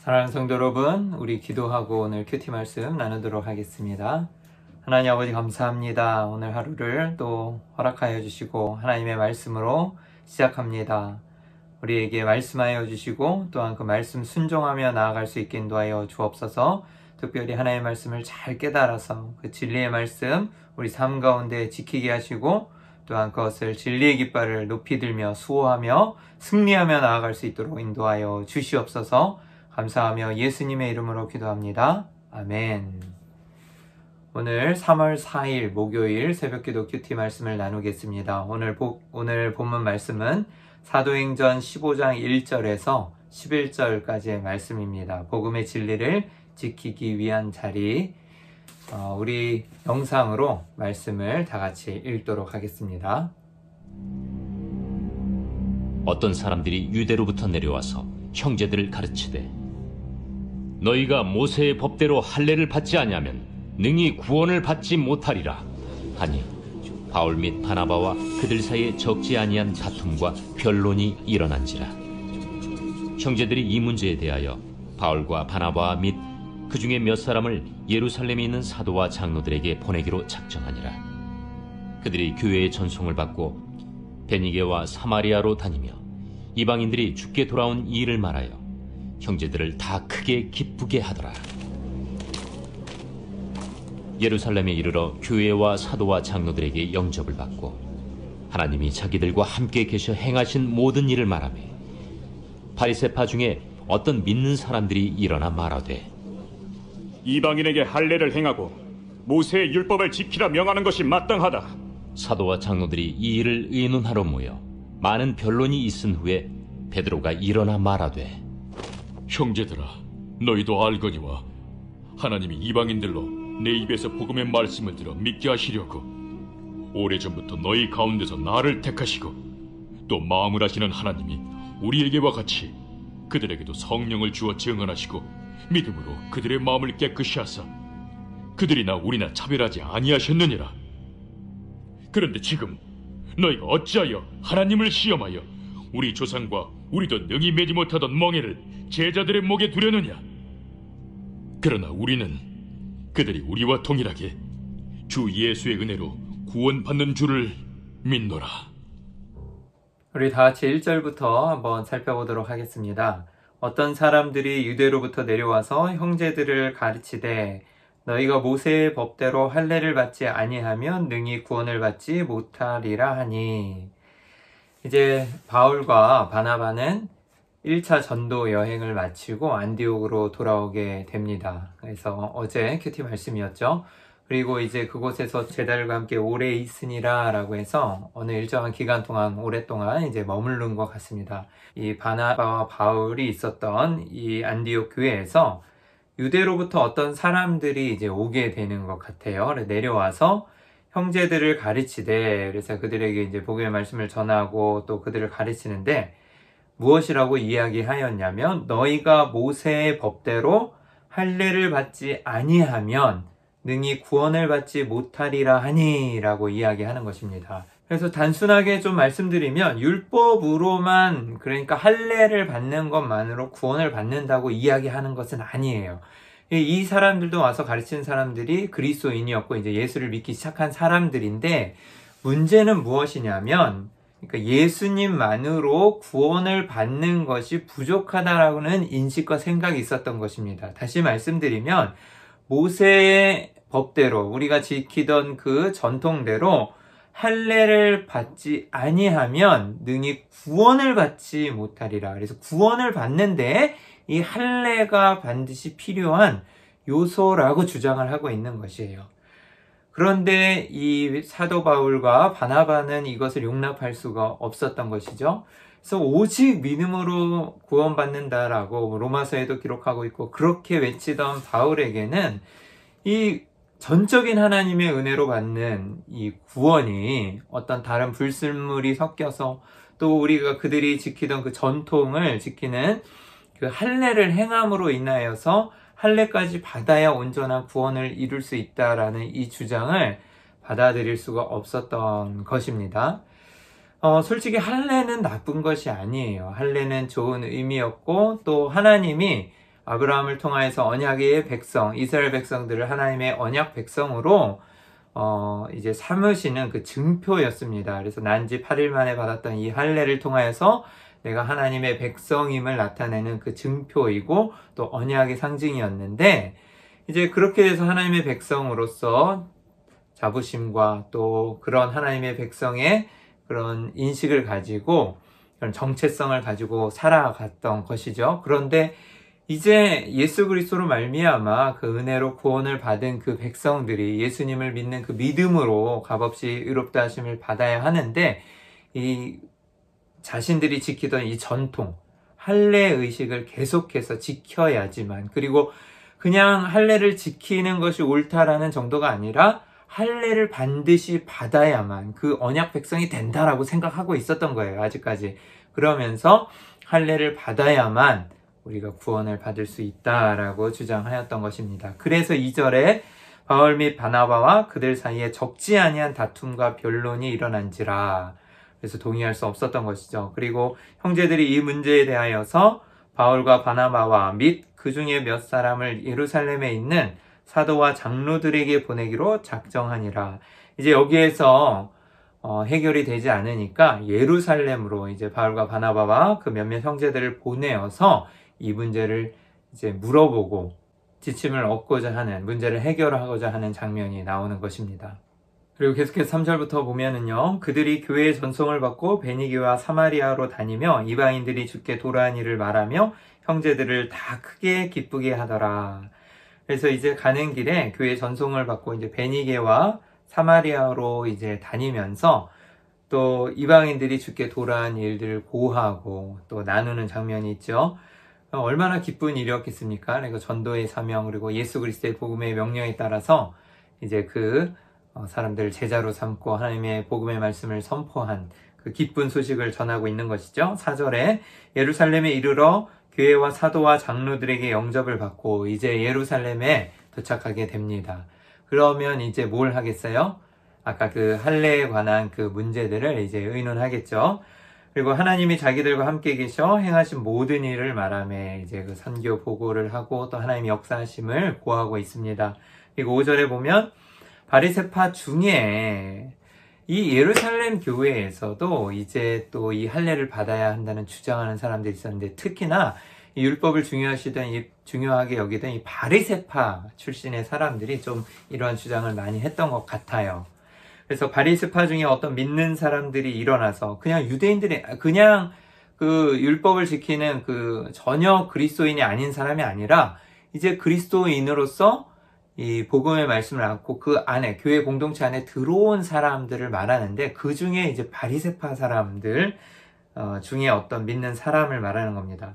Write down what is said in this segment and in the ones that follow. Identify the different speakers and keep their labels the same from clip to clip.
Speaker 1: 사랑하는 성도 여러분, 우리 기도하고 오늘 큐티 말씀 나누도록 하겠습니다. 하나님 아버지 감사합니다. 오늘 하루를 또 허락하여 주시고 하나님의 말씀으로 시작합니다. 우리에게 말씀하여 주시고 또한 그 말씀 순종하며 나아갈 수 있게 인도하여 주옵소서. 특별히 하나님의 말씀을 잘 깨달아서 그 진리의 말씀 우리 삶 가운데 지키게 하시고 또한 그것을 진리의 깃발을 높이 들며 수호하며 승리하며 나아갈 수 있도록 인도하여 주시옵소서. 감사하며 예수님의 이름으로 기도합니다. 아멘. 오늘 3월 4일 목요일 새벽기도 큐티 말씀을 나누겠습니다. 오늘 본문 말씀은 사도행전 15장 1절에서 11절까지의 말씀입니다. 복음의 진리를 지키기 위한 자리, 우리 영상으로 말씀을 다 같이 읽도록 하겠습니다.
Speaker 2: 어떤 사람들이 유대로부터 내려와서 형제들을 가르치되 너희가 모세의 법대로 할례를 받지 아니하면 능히 구원을 받지 못하리라 하니 바울 및 바나바와 그들 사이에 적지 아니한 다툼과 변론이 일어난지라. 형제들이 이 문제에 대하여 바울과 바나바 및 그 중에 몇 사람을 예루살렘에 있는 사도와 장로들에게 보내기로 작정하니라. 그들이 교회의 전송을 받고 베니게와 사마리아로 다니며 이방인들이 주께 돌아온 이 일을 말하여 형제들을 다 크게 기쁘게 하더라. 예루살렘에 이르러 교회와 사도와 장로들에게 영접을 받고 하나님이 자기들과 함께 계셔 행하신 모든 일을 말하며 바리새파 중에 어떤 믿는 사람들이 일어나 말하되
Speaker 3: 이방인에게 할례를 행하고 모세의 율법을 지키라 명하는 것이 마땅하다.
Speaker 2: 사도와 장로들이 이 일을 의논하러 모여 많은 변론이 있은 후에 베드로가 일어나 말하되
Speaker 4: 형제들아, 너희도 알거니와 하나님이 이방인들로 내 입에서 복음의 말씀을 들어 믿게 하시려고 오래전부터 너희 가운데서 나를 택하시고 또 마음을 하시는 하나님이 우리에게와 같이 그들에게도 성령을 주어 증언하시고 믿음으로 그들의 마음을 깨끗이 하사 그들이나 우리나 차별하지 아니하셨느니라. 그런데 지금 너희가 어찌하여 하나님을 시험하여 우리 조상과 우리도 능히 매지 못하던 멍에를 제자들의 목에 두려느냐? 그러나 우리는 그들이 우리와 동일하게 주 예수의 은혜로 구원받는 줄을 믿노라.
Speaker 1: 우리 다 같이 1절부터 한번 살펴보도록 하겠습니다. 어떤 사람들이 유대로부터 내려와서 형제들을 가르치되 너희가 모세의 법대로 할례를 받지 아니하면 능히 구원을 받지 못하리라 하니, 이제 바울과 바나바는 1차 전도 여행을 마치고 안디옥으로 돌아오게 됩니다. 그래서 어제 큐티 말씀이었죠. 그리고 이제 그곳에서 제자들과 함께 오래 있으니라 라고 해서 어느 일정한 기간 동안 오랫동안 이제 머무른 것 같습니다. 이 바나바와 바울이 있었던 이 안디옥 교회에서 유대로부터 어떤 사람들이 이제 오게 되는 것 같아요. 내려와서 형제들을 가르치되, 그래서 그들에게 이제 복음의 말씀을 전하고 또 그들을 가르치는데 무엇이라고 이야기하였냐면 너희가 모세의 법대로 할례를 받지 아니하면 능히 구원을 받지 못하리라 하니 라고 이야기하는 것입니다. 그래서 단순하게 좀 말씀드리면 율법으로만, 그러니까 할례를 받는 것만으로 구원을 받는다고 이야기하는 것은 아니에요. 이 사람들도 와서 가르치는 사람들이 그리스도인이었고 이제 예수를 믿기 시작한 사람들인데, 문제는 무엇이냐면 그러니까 예수님만으로 구원을 받는 것이 부족하다라고는 인식과 생각이 있었던 것입니다. 다시 말씀드리면 모세의 법대로 우리가 지키던 그 전통대로 할례를 받지 아니하면 능히 구원을 받지 못하리라. 그래서 구원을 받는데 이 할례가 반드시 필요한 요소라고 주장을 하고 있는 것이에요. 그런데 이 사도 바울과 바나바는 이것을 용납할 수가 없었던 것이죠. 그래서 오직 믿음으로 구원받는다라고 로마서에도 기록하고 있고 그렇게 외치던 바울에게는 이 전적인 하나님의 은혜로 받는 이 구원이 어떤 다른 불순물이 섞여서 또 우리가 그들이 지키던 그 전통을 지키는 그 할례를 행함으로 인하여서 할례까지 받아야 온전한 구원을 이룰 수 있다라는 이 주장을 받아들일 수가 없었던 것입니다. 솔직히 할례는 나쁜 것이 아니에요. 할례는 좋은 의미였고 또 하나님이 아브라함을 통하여서 언약의 백성, 이스라엘 백성들을 하나님의 언약 백성으로 이제 삼으시는 그 증표였습니다. 그래서 난지 8일 만에 받았던 이 할례를 통하여서 내가 하나님의 백성임을 나타내는 그 증표이고 또 언약의 상징이었는데, 이제 그렇게 돼서 하나님의 백성으로서 자부심과 또 그런 하나님의 백성의 그런 인식을 가지고 그런 정체성을 가지고 살아갔던 것이죠. 그런데 이제 예수 그리스도로 말미암아 그 은혜로 구원을 받은 그 백성들이 예수님을 믿는 그 믿음으로 값없이 의롭다 하심을 받아야 하는데, 이 자신들이 지키던 이 전통, 할례 의식을 계속해서 지켜야지만, 그리고 그냥 할례를 지키는 것이 옳다라는 정도가 아니라 할례를 반드시 받아야만 그 언약 백성이 된다라고 생각하고 있었던 거예요, 아직까지. 그러면서 할례를 받아야만 우리가 구원을 받을 수 있다라고 주장하였던 것입니다. 그래서 2절에 바울 및 바나바와 그들 사이에 적지 아니한 다툼과 변론이 일어난지라. 그래서 동의할 수 없었던 것이죠. 그리고 형제들이 이 문제에 대하여서 바울과 바나바와 및 그 중에 몇 사람을 예루살렘에 있는 사도와 장로들에게 보내기로 작정하니라. 이제 여기에서 해결이 되지 않으니까 예루살렘으로 이제 바울과 바나바와 그 몇몇 형제들을 보내어서 이 문제를 이제 물어보고 지침을 얻고자 하는, 문제를 해결하고자 하는 장면이 나오는 것입니다. 그리고 계속해서 3절부터 보면은요, 그들이 교회의 전송을 받고 베니게와 사마리아로 다니며 이방인들이 주께 도라한 일을 말하며 형제들을 다 크게 기쁘게 하더라. 그래서 이제 가는 길에 교회 전송을 받고 이제 베니게와 사마리아로 이제 다니면서 또 이방인들이 주께 도라한 일들을 고하고 또 나누는 장면이 있죠. 얼마나 기쁜 일이었겠습니까? 그리고 전도의 사명, 그리고 예수 그리스도의 복음의 명령에 따라서 이제 그 사람들을 제자로 삼고 하나님의 복음의 말씀을 선포한 그 기쁜 소식을 전하고 있는 것이죠. 4절에 예루살렘에 이르러 교회와 사도와 장로들에게 영접을 받고 이제 예루살렘에 도착하게 됩니다. 그러면 이제 뭘 하겠어요? 아까 그 할례에 관한 그 문제들을 이제 의논하겠죠. 그리고 하나님이 자기들과 함께 계셔 행하신 모든 일을 말하며 이제 그 선교 보고를 하고 또 하나님의 역사하심을 고하고 있습니다. 그리고 5절에 보면 바리새파 중에 이 예루살렘 교회에서도 이제 또 이 할례를 받아야 한다는 주장하는 사람들이 있었는데, 특히나 이 율법을 중요하게 여기던 이 바리새파 출신의 사람들이 좀 이러한 주장을 많이 했던 것 같아요. 그래서 바리새파 중에 어떤 믿는 사람들이 일어나서 그냥 유대인들이 그냥 그 율법을 지키는 그 전혀 그리스도인이 아닌 사람이 아니라 이제 그리스도인으로서 이 복음의 말씀을 안고 그 안에 교회 공동체 안에 들어온 사람들을 말하는데, 그 중에 이제 바리새파 사람들 중에 어떤 믿는 사람을 말하는 겁니다.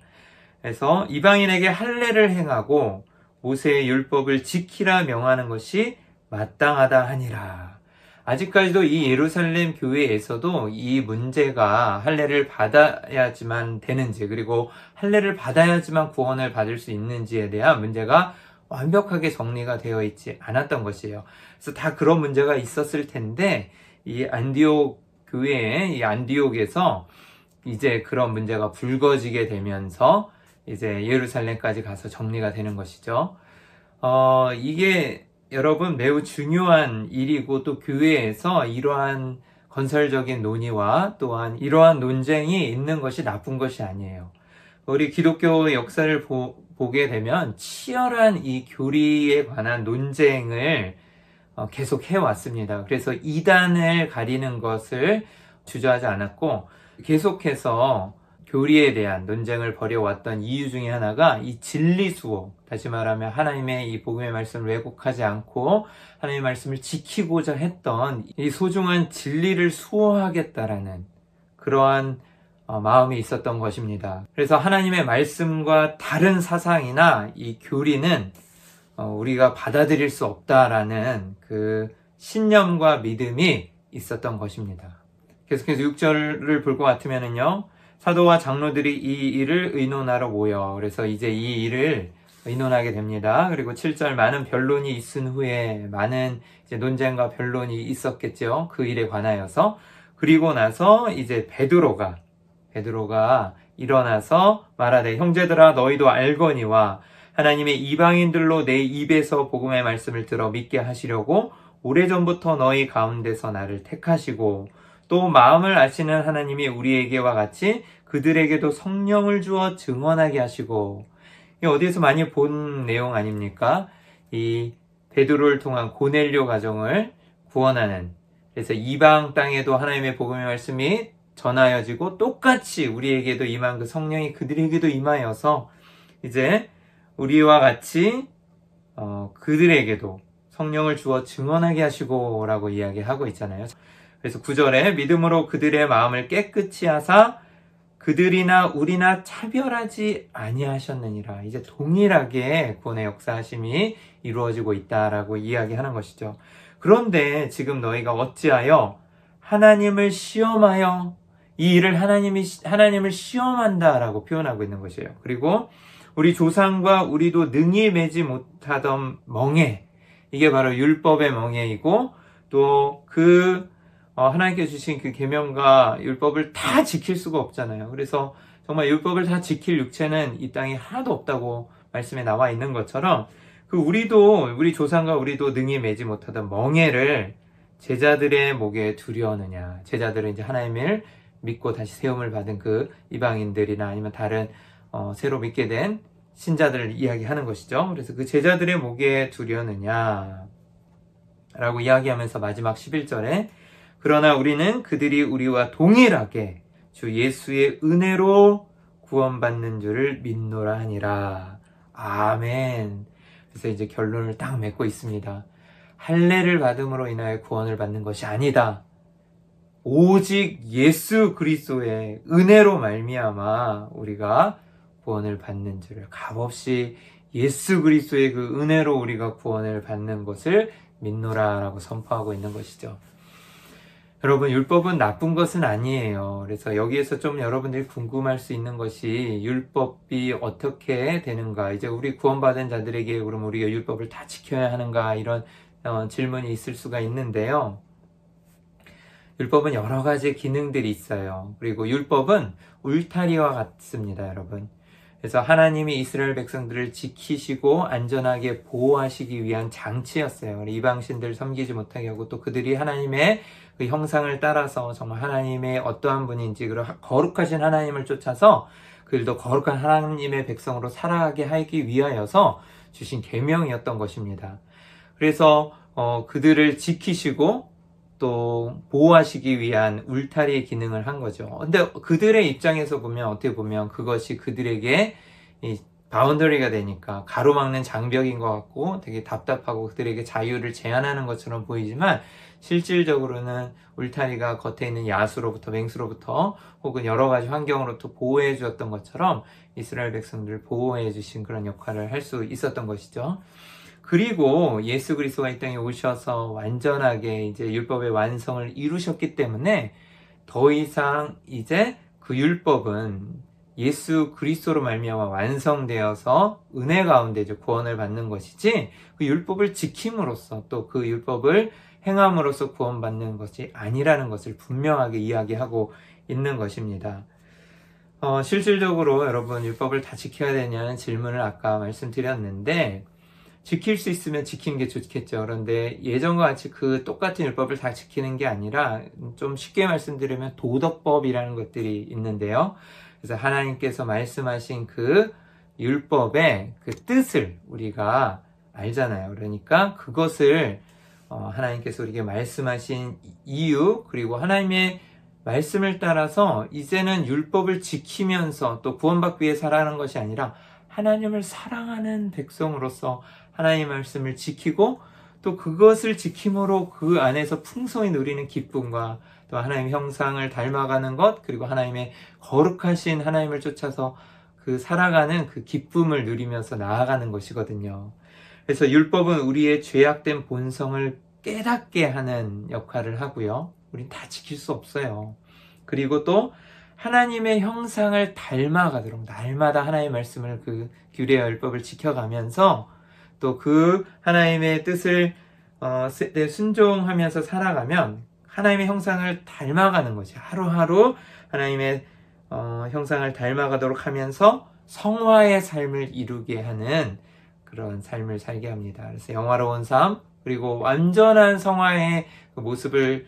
Speaker 1: 그래서 이방인에게 할례를 행하고 모세의 율법을 지키라 명하는 것이 마땅하다 하니라. 아직까지도 이 예루살렘 교회에서도 이 문제가 할례를 받아야지만 되는지, 그리고 할례를 받아야지만 구원을 받을 수 있는지에 대한 문제가 완벽하게 정리가 되어 있지 않았던 것이에요. 그래서 다 그런 문제가 있었을 텐데, 이 안디옥 교회에, 이 안디옥에서 이제 그런 문제가 불거지게 되면서 이제 예루살렘까지 가서 정리가 되는 것이죠. 이게 여러분 매우 중요한 일이고, 또 교회에서 이러한 건설적인 논의와 또한 이러한 논쟁이 있는 것이 나쁜 것이 아니에요. 우리 기독교 역사를 보게 되면 치열한 이 교리에 관한 논쟁을 계속 해왔습니다. 그래서 이단을 가리는 것을 주저하지 않았고, 계속해서 교리에 대한 논쟁을 벌여왔던 이유 중에 하나가 이 진리 수호, 다시 말하면 하나님의 이 복음의 말씀을 왜곡하지 않고 하나님의 말씀을 지키고자 했던 이 소중한 진리를 수호하겠다라는 그러한 마음이 있었던 것입니다. 그래서 하나님의 말씀과 다른 사상이나 이 교리는 우리가 받아들일 수 없다라는 그 신념과 믿음이 있었던 것입니다. 계속해서 6절을 볼 것 같으면은요, 사도와 장로들이 이 일을 의논하러 모여, 그래서 이제 이 일을 의논하게 됩니다. 그리고 7절, 많은 변론이 있은 후에, 많은 이제 논쟁과 변론이 있었겠죠. 그 일에 관하여서. 그리고 나서 이제 베드로가 일어나서 말하되, 형제들아 너희도 알거니와 하나님의 이방인들로 내 입에서 복음의 말씀을 들어 믿게 하시려고 오래전부터 너희 가운데서 나를 택하시고 또 마음을 아시는 하나님이 우리에게와 같이 그들에게도 성령을 주어 증언하게 하시고, 이 어디에서 많이 본 내용 아닙니까? 이 베드로를 통한 고넬료 가정을 구원하는, 그래서 이방 땅에도 하나님의 복음의 말씀이 전하여지고 똑같이 우리에게도 임한 그 성령이 그들에게도 임하여서 이제 우리와 같이 그들에게도 성령을 주어 증언하게 하시고 라고 이야기하고 있잖아요. 그래서 9절에 믿음으로 그들의 마음을 깨끗이 하사 그들이나 우리나 차별하지 아니하셨느니라. 이제 동일하게 구원의 역사하심이 이루어지고 있다라고 이야기하는 것이죠. 그런데 지금 너희가 어찌하여 하나님을 시험하여, 이 일을 하나님을 시험한다라고 표현하고 있는 것이에요. 그리고 우리 조상과 우리도 능히 매지 못하던 멍에, 이게 바로 율법의 멍에이고, 또 하나님께 주신 그 계명과 율법을 다 지킬 수가 없잖아요. 그래서 정말 율법을 다 지킬 육체는 이 땅에 하나도 없다고 말씀에 나와 있는 것처럼, 우리 조상과 우리도 능히 매지 못하던 멍에를 제자들의 목에 두려느냐. 제자들은 이제 하나님을 믿고 다시 세움을 받은 그 이방인들이나 아니면 다른 새로 믿게 된 신자들을 이야기하는 것이죠. 그래서 그 제자들의 목에 두려느냐 라고 이야기하면서 마지막 11절에 그러나 우리는 그들이 우리와 동일하게 주 예수의 은혜로 구원받는 줄을 믿노라 하니라. 아멘. 그래서 이제 결론을 딱 맺고 있습니다. 할례를 받음으로 인하여 구원을 받는 것이 아니다. 오직 예수 그리스도의 은혜로 말미암아 우리가 구원을 받는 줄을, 값없이 예수 그리스도의 그 은혜로 우리가 구원을 받는 것을 믿노라라고 선포하고 있는 것이죠. 여러분, 율법은 나쁜 것은 아니에요. 그래서 여기에서 좀 여러분들이 궁금할 수 있는 것이 율법이 어떻게 되는가, 이제 우리 구원받은 자들에게 그럼 우리가 율법을 다 지켜야 하는가, 이런 질문이 있을 수가 있는데요. 율법은 여러 가지 기능들이 있어요. 그리고 율법은 울타리와 같습니다, 여러분. 그래서 하나님이 이스라엘 백성들을 지키시고 안전하게 보호하시기 위한 장치였어요. 이방신들 섬기지 못하게 하고, 또 그들이 하나님의 그 형상을 따라서 정말 하나님의 어떠한 분인지, 그리고 거룩하신 하나님을 쫓아서 그들도 거룩한 하나님의 백성으로 살아가게 하기 위하여서 주신 계명이었던 것입니다. 그래서 그들을 지키시고 또 보호하시기 위한 울타리의 기능을 한 거죠. 근데 그들의 입장에서 보면, 어떻게 보면 그것이 그들에게 이 바운더리가 되니까 가로막는 장벽인 것 같고 되게 답답하고 그들에게 자유를 제한하는 것처럼 보이지만, 실질적으로는 울타리가 겉에 있는 야수로부터, 맹수로부터 혹은 여러 가지 환경으로부터 보호해 주었던 것처럼 이스라엘 백성들을 보호해 주신 그런 역할을 할 수 있었던 것이죠. 그리고 예수 그리스도가 이 땅에 오셔서 완전하게 이제 율법의 완성을 이루셨기 때문에 더 이상 이제 그 율법은 예수 그리스도로 말미암아 완성되어서 은혜 가운데 이제 구원을 받는 것이지, 그 율법을 지킴으로써 또 그 율법을 행함으로써 구원받는 것이 아니라는 것을 분명하게 이야기하고 있는 것입니다. 실질적으로 여러분, 율법을 다 지켜야 되냐는 질문을 아까 말씀드렸는데, 지킬 수 있으면 지키는 게 좋겠죠. 그런데 예전과 같이 그 똑같은 율법을 다 지키는 게 아니라, 좀 쉽게 말씀드리면 도덕법이라는 것들이 있는데요. 그래서 하나님께서 말씀하신 그 율법의 그 뜻을 우리가 알잖아요. 그러니까 그것을 하나님께서 우리에게 말씀하신 이유, 그리고 하나님의 말씀을 따라서 이제는 율법을 지키면서 또 구원받기 위해 살아가는 것이 아니라 하나님을 사랑하는 백성으로서 하나님의 말씀을 지키고, 또 그것을 지킴으로 그 안에서 풍성히 누리는 기쁨과 또 하나님의 형상을 닮아가는 것, 그리고 하나님의 거룩하신 하나님을 쫓아서 그 살아가는 그 기쁨을 누리면서 나아가는 것이거든요. 그래서 율법은 우리의 죄악된 본성을 깨닫게 하는 역할을 하고요. 우린 다 지킬 수 없어요. 그리고 또 하나님의 형상을 닮아가도록 날마다 하나님의 말씀을, 그 규례와 율법을 지켜가면서 또 그 하나님의 뜻을 순종하면서 살아가면 하나님의 형상을 닮아가는 것이, 하루하루 하나님의 형상을 닮아가도록 하면서 성화의 삶을 이루게 하는 그런 삶을 살게 합니다. 그래서 영화로운 삶, 그리고 완전한 성화의 그 모습을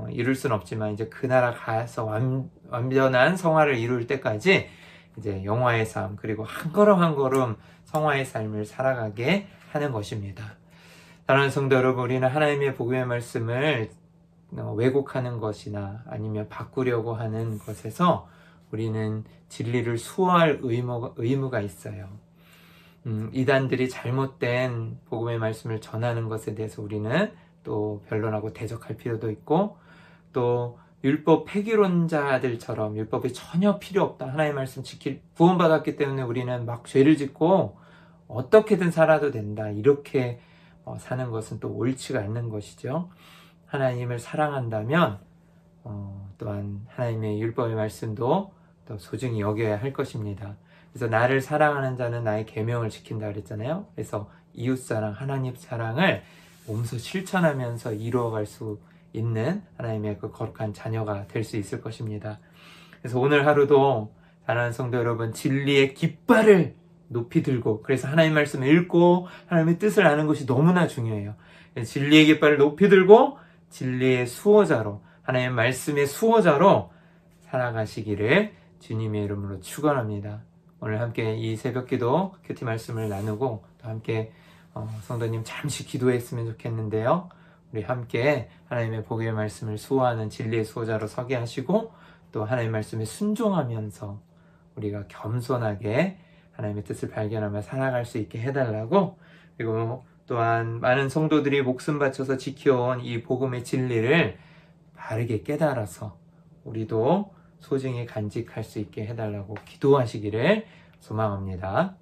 Speaker 1: 이룰 수는 없지만 이제 그 나라 가서 완전한 성화를 이룰 때까지 이제 영화의 삶, 그리고 한 걸음 한 걸음 성화의 삶을 살아가게 하는 것입니다. 사랑하는 성도 여러분, 우리는 하나님의 복음의 말씀을 왜곡하는 것이나 아니면 바꾸려고 하는 것에서 우리는 진리를 수호할 의무가 있어요. 이단들이 잘못된 복음의 말씀을 전하는 것에 대해서 우리는 또 변론하고 대적할 필요도 있고, 또 율법 폐기론자들처럼 율법이 전혀 필요 없다, 하나님의 말씀 구원받았기 때문에 우리는 막 죄를 짓고 어떻게든 살아도 된다, 이렇게 사는 것은 또 옳지가 않는 것이죠. 하나님을 사랑한다면 또한 하나님의 율법의 말씀도 또 소중히 여겨야 할 것입니다. 그래서 나를 사랑하는 자는 나의 계명을 지킨다 그랬잖아요. 그래서 이웃사랑, 하나님 사랑을 몸소 실천하면서 이루어갈 수 있는 하나님의 그 거룩한 자녀가 될 수 있을 것입니다. 그래서 오늘 하루도 사랑하는 성도 여러분, 진리의 깃발을 높이 들고, 그래서 하나님 말씀을 읽고 하나님의 뜻을 아는 것이 너무나 중요해요. 진리의 깃발을 높이 들고 진리의 수호자로, 하나님의 말씀의 수호자로 살아가시기를 주님의 이름으로 축원합니다. 오늘 함께 이 새벽기도 큐티 말씀을 나누고 또 함께 성도님 잠시 기도했으면 좋겠는데요. 우리 함께 하나님의 복음의 말씀을 수호하는 진리의 수호자로 서게 하시고, 또 하나님의 말씀에 순종하면서 우리가 겸손하게 하나님의 뜻을 발견하며 살아갈 수 있게 해달라고, 그리고 또한 많은 성도들이 목숨 바쳐서 지켜온 이 복음의 진리를 바르게 깨달아서 우리도 소중히 간직할 수 있게 해달라고 기도하시기를 소망합니다.